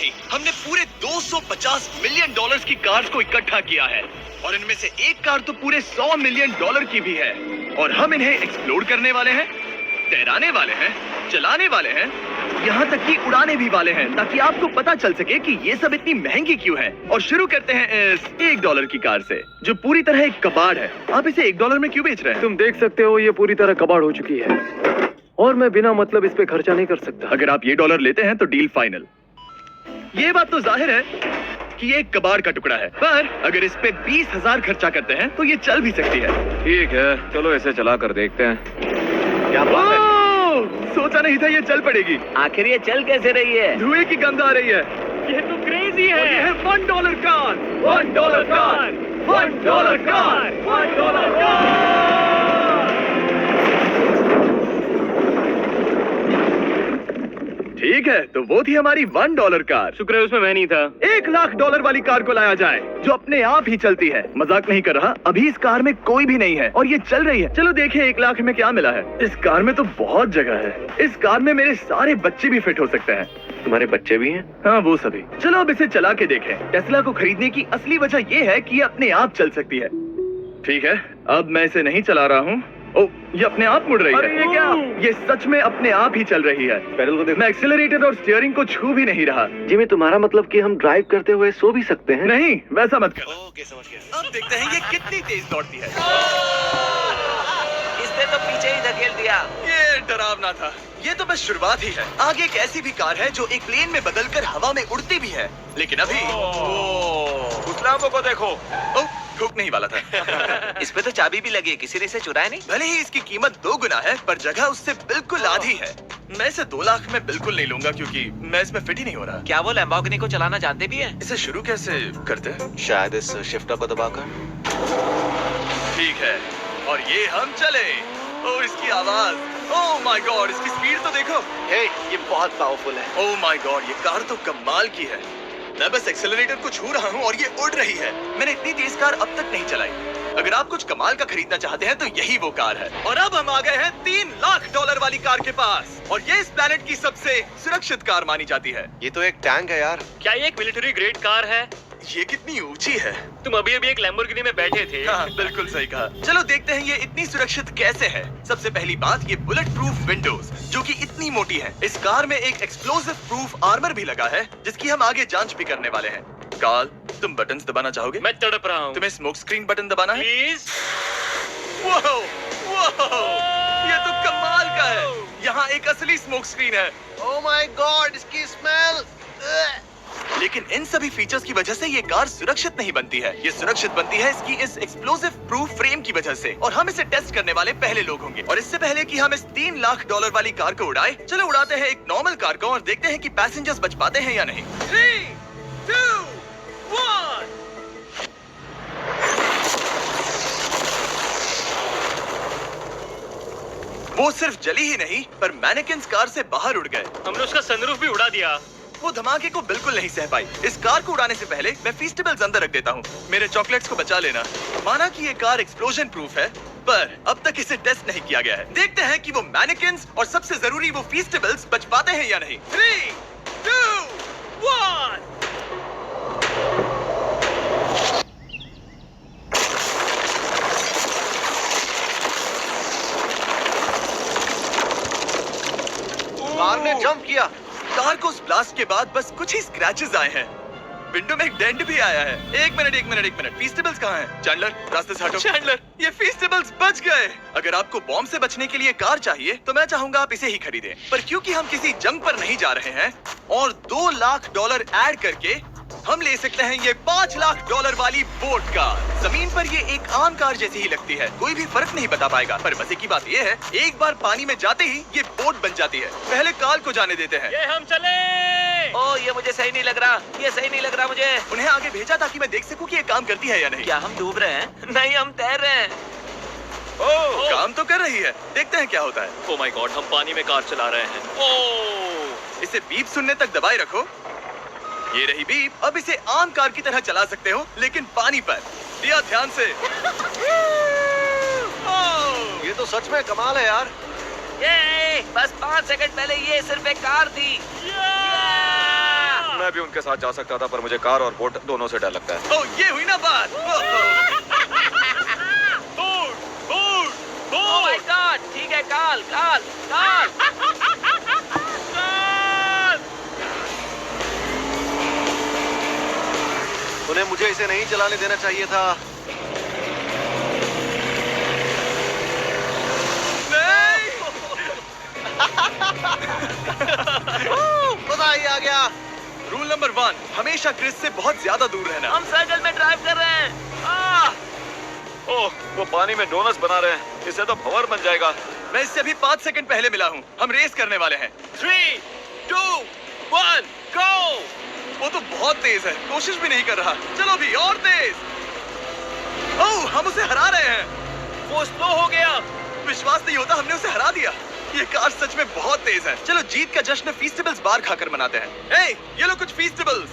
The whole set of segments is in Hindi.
नहीं, हमने पूरे 250 मिलियन डॉलर्स की कार्स को इकट्ठा किया है और इनमें से एक कार तो पूरे 100 मिलियन डॉलर की भी है और हम इन्हें एक्सप्लोर करने वाले हैं, तैराने वाले हैं, चलाने वाले हैं, यहाँ तक कि उड़ाने भी वाले हैं ताकि आपको पता चल सके कि ये सब इतनी महंगी क्यों है। और शुरू करते हैं इस $1 की कार से जो पूरी तरह एक कबाड़ है। आप इसे $1 में क्यों बेच रहे हैं? तुम देख सकते हो ये पूरी तरह कबाड़ हो चुकी है और मैं बिना मतलब इस पे खर्चा नहीं कर सकता। अगर आप ये डॉलर लेते हैं तो डील फाइनल। ये बात तो जाहिर है कि ये एक कबाड़ का टुकड़ा है, पर अगर इस पे 20,000 खर्चा करते हैं तो ये चल भी सकती है। ठीक है, चलो इसे चला कर देखते हैं। क्या बात है? सोचा नहीं था ये चल पड़ेगी। आखिर ये चल कैसे रही है? धुएं की गंध आ रही है। ये तो क्रेजी है। और ये है $1 कार, $1 कार, $1 कार, $1 कार। ठीक है, तो वो थी हमारी $1 कार। शुक्र है उसमें मैं नहीं था। $1,00,000 वाली कार को लाया जाए जो अपने आप ही चलती है। मजाक नहीं कर रहा, अभी इस कार में कोई भी नहीं है और ये चल रही है। चलो देखें 1 लाख में क्या मिला है। इस कार में तो बहुत जगह है। इस कार में मेरे सारे बच्चे भी फिट हो सकते हैं। तुम्हारे बच्चे भी हैं? हाँ, वो सभी। चलो अब इसे चला के देखें। टेस्ला को खरीदने की असली वजह ये है कि ये अपने आप चल सकती है। ठीक है, अब मैं इसे नहीं चला रहा हूँ। ओह, ये अपने आप मुड़ रही है। ये क्या? ये सच में अपने आप ही चल रही है। पैडल को देखो। मैं एक्सीलरेटर और स्टीयरिंग को छू भी नहीं रहा। जिमी, तुम्हारा मतलब कि हम ड्राइव करते हुए सो भी सकते हैं? नहीं, वैसा मत कर। ओके, समझ गया। अब देखते हैं ये कितनी तेज दौड़ती है। इसने तो पीछे ही धकेल दिया। ये डरावना था। ये तो बस शुरुआत ही है। आगे एक ऐसी भी कार है जो एक प्लेन में बदलकर हवा में उड़ती भी है, लेकिन अभी उस लाम्बो को देखो। ओह, ठोक नहीं वाला था। इस पे तो चाबी भी लगी है, किसी ने इसे चुराया नहीं। भले ही इसकी कीमत 2 गुना है, पर जगह उससे बिल्कुल आधी है। मैं इसे 2 लाख में बिल्कुल नहीं लूंगा क्योंकि मैं इसमें फिट ही नहीं हो रहा। क्या वो लैम्बोर्गिनी को चलाना जानते भी हैं? इसे शुरू कैसे करते हैं? शायद इस शिफ्टर को दबाकर। ठीक है, और ये हम चले। ओह, इसकी आवाज, ओह माय गॉड, इसकी स्पीड तो देखो। हे, ये बहुत पावरफुल है। ओह माय गॉड, ये कार तो कमाल की है। मैं बस एक्सेलरेटर को छू रहा हूँ और ये उड़ रही है। मैंने इतनी तेज कार अब तक नहीं चलाई। अगर आप कुछ कमाल का खरीदना चाहते हैं तो यही वो कार है। और अब हम आ गए हैं $3,00,000 वाली कार के पास और ये इस प्लेनेट की सबसे सुरक्षित कार मानी जाती है। ये तो एक टैंक है यार। क्या ये एक मिलिट्री ग्रेड कार है? ये कितनी ऊंची है। तुम अभी अभी एक लैम्बोर्गिनी में बैठे थे। हाँ, बिल्कुल सही कहा। चलो देखते हैं ये इतनी सुरक्षित कैसे है। सबसे पहली बात, ये बुलेट प्रूफ विंडोज जो कि इतनी मोटी है। इस कार में एक एक्सप्लोसिव प्रूफ आर्मर भी लगा है जिसकी हम आगे जांच भी करने वाले हैं। कार्ल, तुम बटन्स दबाना चाहोगे? मैं तड़प रहा हूँ। तुम्हें स्मोक स्क्रीन बटन दबाना है? प्लीज। वाह, ये तो कमाल का है। यहाँ एक असली स्मोक स्क्रीन है। ओह माय गॉड, इसकी स्मेल। लेकिन इन सभी फीचर्स की वजह से ये कार सुरक्षित नहीं बनती है। ये सुरक्षित बनती है इसकी इस एक्सप्लोसिव प्रूफ फ्रेम की वजह से। और हम इसे टेस्ट करने वाले पहले लोग होंगे। और इससे पहले कि हम इस $3,00,000 वाली कार को उड़ाए, चलो उड़ाते हैं एक नॉर्मल कार को और देखते हैं कि पैसेंजर्स बच पाते हैं या नहीं। 3, 2, 1। वो सिर्फ जली ही नहीं, पर मैनेकिन्स कार से बाहर उड़ गए। हमने उसका सनरूफ भी उड़ा दिया। वो धमाके को बिल्कुल नहीं सह पाई। इस कार को उड़ाने से पहले मैं फीस्टेबल्स अंदर रख देता हूँ। मेरे चॉकलेट्स को बचा लेना। माना कि ये कार एक्सप्लोजन प्रूफ है, पर अब तक इसे टेस्ट नहीं किया गया है। देखते हैं कि वो मैनेकिन्स और सबसे जरूरी वो फीस्टेबल्स बच पाते हैं या नहीं। 3, 2, 1। कार ने जंप किया। कार को उस ब्लास्ट के बाद बस कुछ ही स्क्रैचेस आए हैं। विंडो में एक डेंट भी आया है। एक मिनट। फीस्टेबल्स कहाँ हैं? चैंडलर, रास्ते से हटो। चैंडलर, ये फीस्टेबल्स बच गए। अगर आपको बॉम्ब से बचने के लिए कार चाहिए तो मैं चाहूंगा आप इसे ही खरीदें। पर क्योंकि हम किसी जंग पर नहीं जा रहे हैं और $2,00,000 ऐड करके हम ले सकते हैं ये $5,00,000 वाली बोट कार। जमीन पर ये एक आम कार जैसी ही लगती है, कोई भी फर्क नहीं बता पाएगा। पर मजे की बात ये है, एक बार पानी में जाते ही ये बोट बन जाती है। पहले कार्ल को जाने देते हैं। ये हम चले। ओ, ये मुझे सही नहीं लग रहा। ये सही नहीं लग रहा मुझे। उन्हें आगे भेजा ताकि मैं देख सकूं कि ये काम करती है या नहीं। क्या हम डूब रहे हैं? नहीं, हम तैर रहे हैं। ओह, काम तो कर रही है। देखते हैं क्या होता है। ओह माय गॉड, हम पानी में कार चला रहे हैं। ओह, इसे बीप सुनने तक दबाए रखो। ये रही बीप। अब इसे आम कार की तरह चला सकते हो, लेकिन पानी पर। दिया ध्यान से। ये तो सच में कमाल है यार। ये बस 5 सेकंड पहले ये सिर्फ एक कार थी। मैं मैं भी उनके साथ जा सकता था, पर मुझे कार और बोट दोनों से डर लगता है। ओ ये हुई ना बात। ओह माय गॉड, ठीक है, काल काल काल काल। उन्हें मुझे इसे नहीं चलाने देना चाहिए था। मजा ही आ गया। रूल नंबर 1, हमेशा क्रिस से बहुत ज्यादा दूर रहना। हम सर्कल में ड्राइव कर रहे हैं। ओह, वो पानी में डोनट्स बना रहे हैं, इससे तो भंवर बन जाएगा। मैं इससे अभी 5 सेकंड पहले मिला हूँ। हम रेस करने वाले हैं। 3, 2, 1, गो। वो तो बहुत तेज है, कोशिश भी नहीं कर रहा। चलो भी और तेज। ओह, हम उसे हरा रहे हैं। वो स्लो हो गया। विश्वास नहीं होता, हमने उसे हरा दिया। ये कार सच में बहुत तेज है। चलो जीत का जश्न फीस्टेबल्स बार खाकर मनाते हैं। ए, ये लो कुछ फीस्टेबल्स।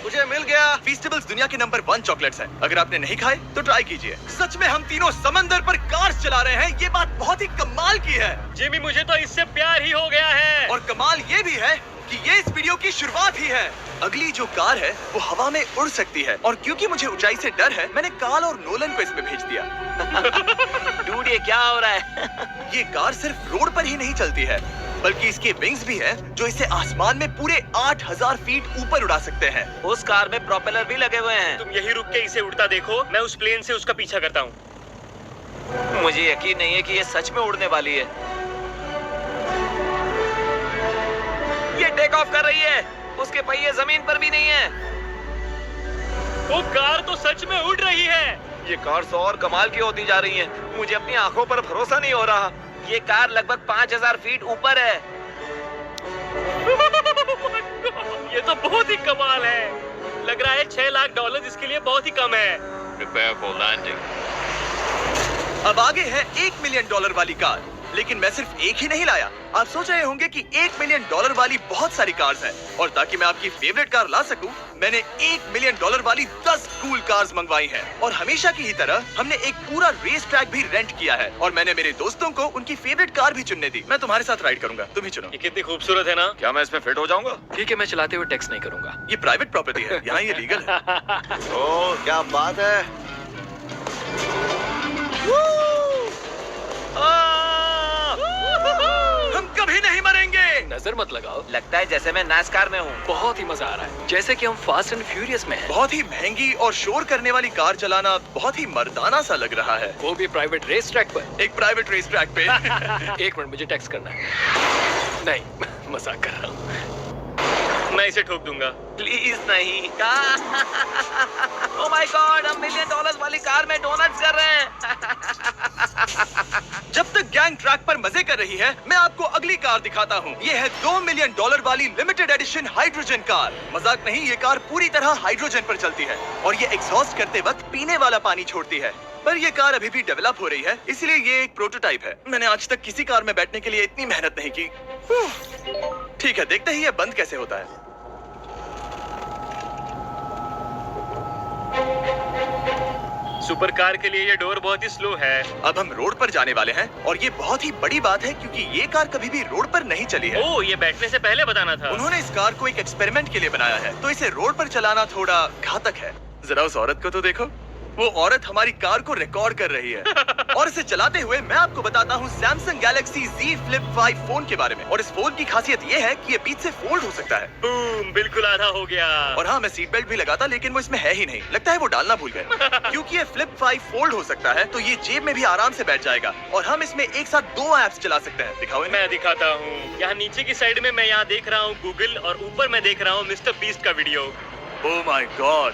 मुझे मिल गया। फीस्टेबल्स दुनिया के नंबर 1 चॉकलेट्स हैं। अगर आपने नहीं खाए तो ट्राई कीजिए। सच में हम तीनों समंदर पर कार चला रहे हैं। ये बात बहुत ही कमाल की है। जिमी, मुझे तो इससे प्यार ही हो गया है। और कमाल ये भी है कि ये इस वीडियो की शुरुआत ही है। अगली जो कार है वो हवा में उड़ सकती है, और क्योंकि मुझे ऊंचाई से डर है, मैंने काल और नोलन को इसमें भेज दिया। डूड, ये क्या हो रहा है? ये कार सिर्फ रोड पर ही नहीं चलती है, बल्कि इसके विंग्स भी हैं, जो इसे आसमान में पूरे 8000 फीट ऊपर उड़ा सकते हैं। उस कार में प्रोपेलर भी लगे हुए हैं। तुम यही रुक के इसे उड़ता देखो, मैं उस प्लेन से उसका पीछा करता हूँ। मुझे यकीन नहीं है कि ये सच में उड़ने वाली है। ये टेक ऑफ कर रही है। उसके पहिए जमीन पर भी नहीं है। वो कार तो सच में उड़ रही है। ये कार तो और कमाल की होती जा रही है। मुझे अपनी आंखों पर भरोसा नहीं हो रहा। ये कार लगभग 5000 फीट ऊपर है। ये तो बहुत ही कमाल है। लग रहा है $6 लाख इसके लिए बहुत ही कम है। Prepare for landing. अब आगे है $1 मिलियन वाली कार। लेकिन मैं सिर्फ एक ही नहीं लाया। आप सोच रहे होंगे कि $1 मिलियन वाली बहुत सारी कार्स हैं, और ताकि मैं आपकी फेवरेट कार ला सकूं, मैंने $1 मिलियन वाली 10 कूल कार्स मंगवाई हैं। और हमेशा की ही तरह हमने एक पूरा रेस ट्रैक भी रेंट किया है, और मैंने मेरे दोस्तों को उनकी फेवरेट कार भी चुनने दी। मैं तुम्हारे साथ राइड करूंगा, तुम ही चुनो। ये कितनी खूबसूरत है ना। क्या मैं इसमें फिट हो जाऊंगा? ठीक है, मैं चलाते हुए टेक्स्ट नहीं करूंगा। ये प्राइवेट प्रॉपर्टी है, यहाँ ये लीगल है। ओह, क्या बात है। हम कभी नहीं मरेंगे। नजर मत लगाओ, लगता है जैसे मैं नासकार में हूँ। बहुत ही मजा आ रहा है, जैसे कि हम फास्ट एंड फ्यूरियस में हैं। बहुत ही महंगी और शोर करने वाली कार चलाना बहुत ही मर्दाना सा लग रहा है। वो भी प्राइवेट रेस ट्रैक पर। एक प्राइवेट रेस ट्रैक पे। 1 मिनट, मुझे टेक्स्ट करना है। नहीं, मजाक कर रहा हूँ। मैं इसे ठोक दूंगा। प्लीज नहीं। ओह माय गॉड, हम $1 मिलियन वाली कार में डोनट्स कर रहे हैं। जब तक गैंग ट्रैक पर मजे कर रही है, मैं आपको अगली कार दिखाता हूँ। ये है $2 मिलियन वाली लिमिटेड एडिशन हाइड्रोजन कार। मजाक नहीं, ये कार पूरी तरह हाइड्रोजन पर चलती है, और ये एग्जॉस्ट करते वक्त पीने वाला पानी छोड़ती है। पर ये कार अभी भी डेवलप हो रही है, इसलिए ये एक प्रोटोटाइप है। मैंने आज तक किसी कार में बैठने के लिए इतनी मेहनत नहीं की। ठीक है, देखते ही ये बंद कैसे होता है। सुपर कार के लिए ये डोर बहुत ही स्लो है। अब हम रोड पर जाने वाले हैं, और ये बहुत ही बड़ी बात है, क्योंकि ये कार कभी भी रोड पर नहीं चली है। ओह, ये बैठने से पहले बताना था। उन्होंने इस कार को एक एक्सपेरिमेंट के लिए बनाया है, तो इसे रोड पर चलाना थोड़ा घातक है। जरा उस औरत को तो देखो, वो औरत हमारी कार को रिकॉर्ड कर रही है। और इसे चलाते हुए मैं आपको बताता हूँ Samsung Galaxy Z Flip 5 phone के बारे में। और इस फोन की खासियत ये है कि ये पीछे से फोल्ड हो सकता है। बूम, बिल्कुल आधा हो गया। और हाँ, मैं सीट बेल्ट भी लगाता, लेकिन वो इसमें है ही नहीं। लगता है वो डालना भूल गए। क्योंकि ये Flip 5 फोल्ड हो सकता है, तो ये जेब में भी आराम से बैठ जाएगा, और हम इसमें एक साथ 2 ऐप्स चला सकते हैं। दिखाओ इन्हें। मैं दिखाता हूँ। यहाँ नीचे की साइड में मैं यहाँ देख रहा हूँ गूगल, और ऊपर मैं देख रहा हूँ मिस्टर बीस्ट का वीडियो। ओह माय गॉड,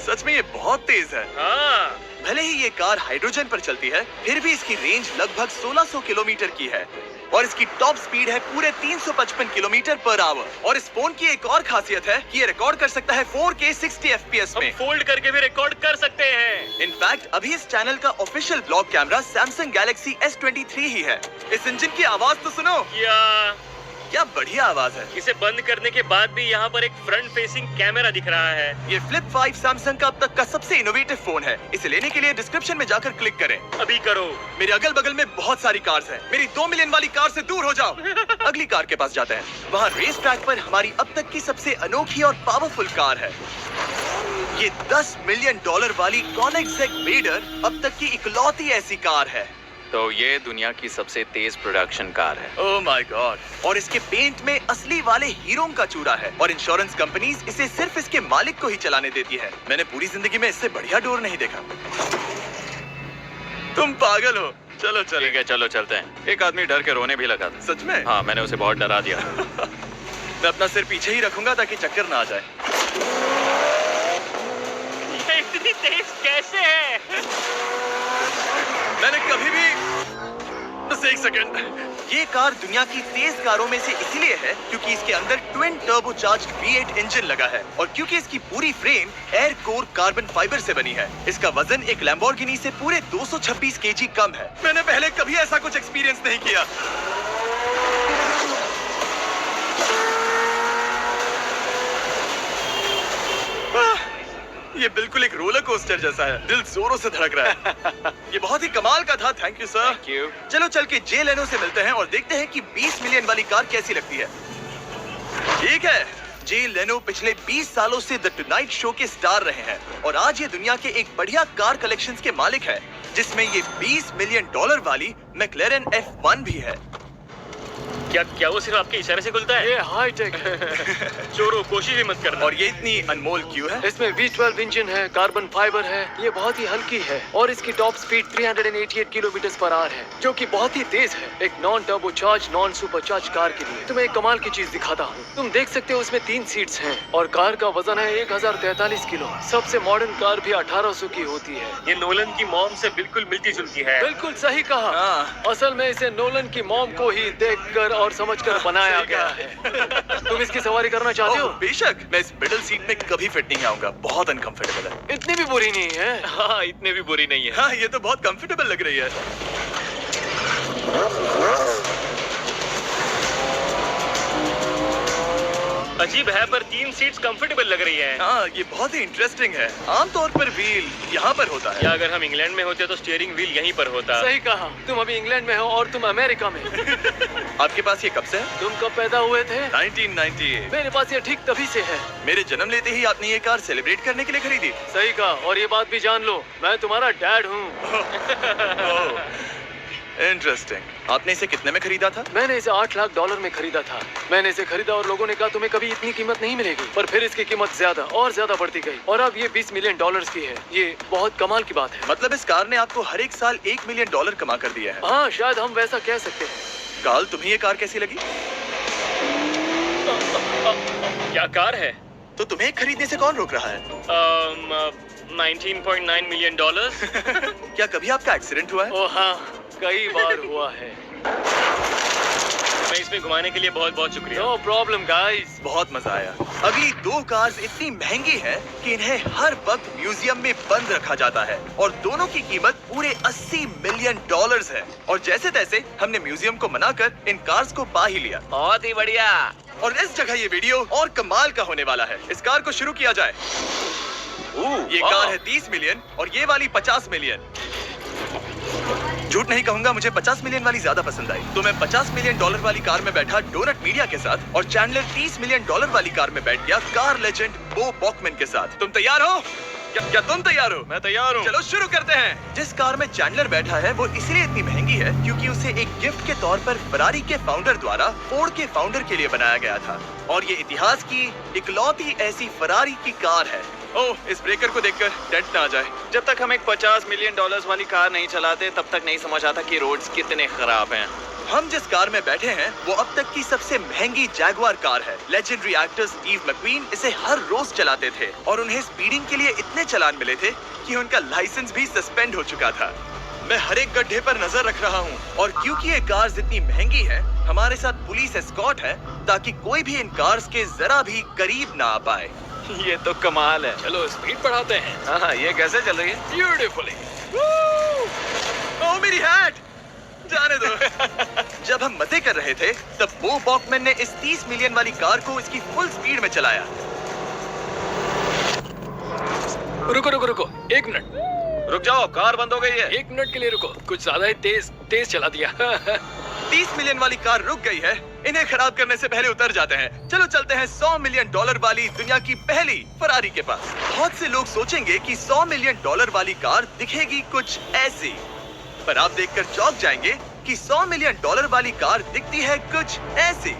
सच में ये बहुत तेज है। हाँ, भले ही ये कार हाइड्रोजन पर चलती है, फिर भी इसकी रेंज लगभग 1600 किलोमीटर की है, और इसकी टॉप स्पीड है पूरे 355 किलोमीटर पर आवर। और इस फोन की एक और खासियत है कि ये रिकॉर्ड कर सकता है 4K 60 FPS हम में। फोल्ड करके भी रिकॉर्ड कर सकते हैं। इनफैक्ट अभी इस चैनल का official blog camera Samsung Galaxy S23 ही है। इस इंजन की आवाज तो सुनो। या क्या बढ़िया आवाज है। इसे बंद करने के बाद भी यहाँ पर एक फ्रंट फेसिंग कैमरा दिख रहा है। ये फ्लिप 5 सैमसंग का अब तक का सबसे इनोवेटिव फोन है। इसे लेने के लिए डिस्क्रिप्शन में जाकर क्लिक करें। अभी करो। मेरे अगल बगल में बहुत सारी कार्स हैं। मेरी 2 मिलियन वाली कार से दूर हो जाओ। अगली कार के पास जाते हैं। वहाँ रेस ट्रैक पर हमारी अब तक की सबसे अनोखी और पावरफुल कार है। ये $10 मिलियन वाली Koenigsegg Raider अब तक की इकलौती ऐसी कार है। तो ये दुनिया की सबसे तेज प्रोडक्शन कार है। Oh my God. और इसके पेंट में असली वाले हीरों का चूड़ा है और इंश्योरेंस कंपनीज इसे सिर्फ इसके मालिक को ही चलाने देती है। मैंने पूरी जिंदगी में इससे बढ़िया डोर नहीं देखा। तुम पागल हो। चलो ठीक चलो। है, चलो चलते हैं। एक आदमी डर के रोने भी लगा था। सच में? हाँ, मैंने उसे बहुत डरा दिया। मैं अपना सिर पीछे ही रखूंगा ताकि चक्कर ना आ जाए। ये इतनी तेज कैसे है? मैंने कभी भी बस एक सेकंड। ये कार दुनिया की तेज कारों में से इसलिए है क्योंकि इसके अंदर ट्विन टर्बोचार्ज्ड V8 इंजन लगा है और क्योंकि इसकी पूरी frame air core carbon fibre से बनी है। इसका वजन एक लैम्बोर्गिनी से पूरे 226 केजी कम है। मैंने पहले कभी ऐसा कुछ एक्सपीरियंस नहीं किया। ये बिल्कुल एक रोलर कोस्टर जैसा है। दिल जोरों से धड़क रहा है। ये बहुत ही कमाल का था। Thank you sir. क्यों? चलो चल के जे लेनो से मिलते हैं और देखते हैं कि 20 मिलियन वाली कार कैसी लगती है। ठीक है, जे लेनो पिछले 20 सालों से द टुनाइट शो के स्टार रहे हैं और आज ये दुनिया के एक बढ़िया कार कलेक्शंस के मालिक है, जिसमें ये $20 मिलियन वाली मैक्लेरन F1 भी है। क्या वो सिर्फ आपके इशारे से खुलता है? ये हाई टेक है। चोरों, कोशिश भी मत करना। और ये इतनी अनमोल क्यों है? इसमें V12 इंजन है, कार्बन फाइबर है, ये बहुत ही हल्की है और इसकी top speed 388 kilometre per hour है, जो कि बहुत ही तेज है एक non turbocharge non supercharge car के लिए। तुम्हें एक कमाल की चीज दिखाता हूँ। तुम देख सकते हो उसमें 3 सीट्स हैं और कार का वजन है 1043 किलो। सबसे मॉडर्न कार भी 1800 की होती है। ये नोलन की मॉम से बिल्कुल मिलती जुलती है। बिल्कुल सही कहा। हाँ। असल में इसे नोलन की मॉम को ही देखकर और समझकर बनाया सही गया है। तुम इसकी सवारी करना चाहते हो? ओह, बेशक। मैं इस मिडिल सीट में कभी फिट नहीं आऊंगा। बहुत अनकंफर्टेबल है। इतनी भी बुरी नहीं है। हाँ, इतने भी बुरी नहीं है। हाँ, ये तो बहुत कंफर्टेबल लग रही है। अजीब है पर 3 सीट्स कंफर्टेबल लग रही हैं। हाँ, ये बहुत ही इंटरेस्टिंग है। आमतौर पर व्हील यहाँ पर होता है। या अगर हम इंग्लैंड में होते तो स्टीयरिंग व्हील यहीं पर होता। सही कहा। तुम अभी इंग्लैंड में हो और तुम अमेरिका में। आपके पास ये कब से है? तुम कब पैदा हुए थे? 1998। मेरे पास ये ठीक तभी से है। मेरे जन्म लेते ही आपने ये कार सेलिब्रेट करने के लिए खरीदी। सही कहा। और ये बात भी जान लो, मैं तुम्हारा डैड हूँ। इंटरेस्टिंग। आपने इसे कितने में खरीदा था? मैंने इसे $8 लाख में खरीदा था। मैंने इसे खरीदा और लोगों ने कहा तुम्हें कभी इतनी कीमत नहीं मिलेगी, पर फिर इसकी कीमत ज्यादा और ज्यादा बढ़ती गई और अब ये $20 मिलियन की है। ये बहुत कमाल की बात है। मतलब इस कार ने आपको हर एक साल $1 मिलियन कमा कर दिया है। हाँ, शायद हम वैसा कह सकते हैं। काल, तुम्हें ये कार कैसी लगी? क्या कार है? तो तुम्हें खरीदने से कौन रोक रहा है? 19.9 मिलियन डॉलर्स। क्या कभी आपका एक्सीडेंट हुआ है? ओ हाँ, कई बार हुआ है। मैं इसमें घुमाने के लिए बहुत बहुत शुक्रिया। No problem guys. बहुत मजा आया। अगली 2 कार्स इतनी महंगी है कि इन्हें हर वक्त म्यूजियम में बंद रखा जाता है और दोनों की कीमत पूरे $80 मिलियन है। और जैसे तैसे हमने म्यूजियम को मनाकर इन कार्स को पा ही लिया। बहुत ही बढ़िया। और इस जगह ये वीडियो और कमाल का होने वाला है। इस कार को शुरू किया जाए। ये कार है 30 मिलियन और ये वाली 50 मिलियन। झूठ नहीं कहूंगा, मुझे 50 मिलियन वाली ज्यादा पसंद आई। तो मैं $50 मिलियन वाली कार में बैठा डोनट मीडिया के साथ और चैंडलर $30 मिलियन वाली कार में बैठ गया कार लेजेंड बो बॉकमैन के साथ। तुम तैयार हो? क्या तुम तैयार हो? मैं तैयार हूँ। चलो शुरू करते हैं। जिस कार में चैंडलर बैठा है वो इसलिए इतनी महंगी है क्योंकि उसे एक गिफ्ट के तौर पर फरारी के फाउंडर द्वारा फोर्ड के फाउंडर के लिए बनाया गया था और ये इतिहास की इकलौती ऐसी फरारी की कार है। ओह, इस ब्रेकर को देखकर डेंट ना आ जाए। जब तक हम एक $50 मिलियन वाली कार नहीं चलाते, तब तक नहीं समझ आता कि रोड्स कितने खराब हैं। हम जिस कार में बैठे हैं वो अब तक की सबसे महंगी जैगवार कार है। लेजेंडरी एक्टर स्टीव मैक्वीन इसे हर रोज चलाते थे और उन्हें स्पीडिंग के लिए इतने चालान मिले थे कि उनका लाइसेंस भी सस्पेंड हो चुका था। मैं हर एक गड्ढे पर नजर रख रहा हूँ और क्योंकि ये कार इतनी महंगी है, हमारे साथ पुलिस एस्कॉर्ट है ताकि कोई भी इन कार्स के जरा भी करीब ना आ पाए। ये तो कमाल है। चलो स्पीड बढ़ाते हैं। हाँ, ये कैसे चल रही है? ब्यूटीफुली। ओह, मेरी हैट! जाने दो। जब हम मजे कर रहे थे तब बो बॉकमैन ने इस 30 मिलियन वाली कार को इसकी फुल स्पीड में चलाया। रुको रुको रुको, 1 मिनट। रुक जाओ, कार बंद हो गई है। 1 मिनट के लिए रुको, कुछ ज्यादा ही तेज चला दिया। 30 मिलियन वाली कार रुक गई है। इन्हें खराब करने से पहले उतर जाते हैं। चलो चलते हैं $100 मिलियन वाली दुनिया की पहली फरारी के पास। बहुत से लोग सोचेंगे कि $100 मिलियन वाली कार दिखेगी कुछ ऐसी, पर आप देखकर चौंक जाएंगे कि $100 मिलियन वाली कार दिखती है कुछ ऐसी।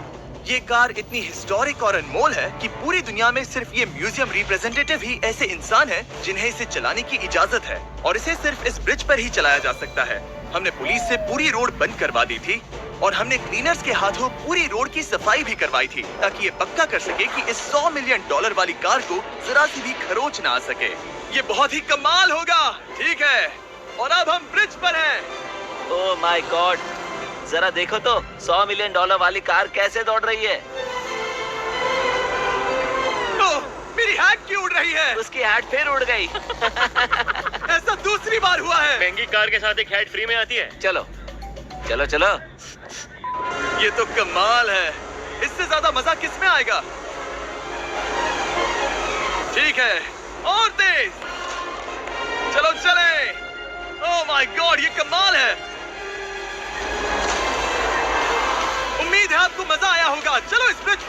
ये कार इतनी हिस्टोरिक और अनमोल है कि पूरी दुनिया में सिर्फ ये म्यूजियम रिप्रेजेंटेटिव ही ऐसे इंसान हैं जिन्हें इसे चलाने की इजाजत है, और इसे सिर्फ इस ब्रिज पर ही चलाया जा सकता है। हमने पुलिस से पूरी रोड बंद करवा दी थी और हमने क्लीनर्स के हाथों पूरी रोड की सफाई भी करवाई थी, ताकि ये पक्का कर सके कि इस $100 मिलियन वाली कार को जरा सी भी खरोच ना आ सके। ये बहुत ही कमाल होगा, ठीक है? और अब हम ब्रिज पर हैं। ओह माय गॉड, जरा देखो तो $100 मिलियन वाली कार कैसे दौड़ रही है। ओह, मेरी हैट क्यों उड़ रही है? उसकी हैट फिर उड़ गई। ऐसा दूसरी बार हुआ है। महंगी कार के साथ एक हैट फ्री में आती है। चलो चलो चलो। ये तो कमाल है। इससे ज्यादा मजा किस में आएगा? ठीक है, और तेज। चलो चले। ओह माय गॉड, ये कमाल है। उम्मीद है आपको मजा आया होगा। चलो इस ब्रिज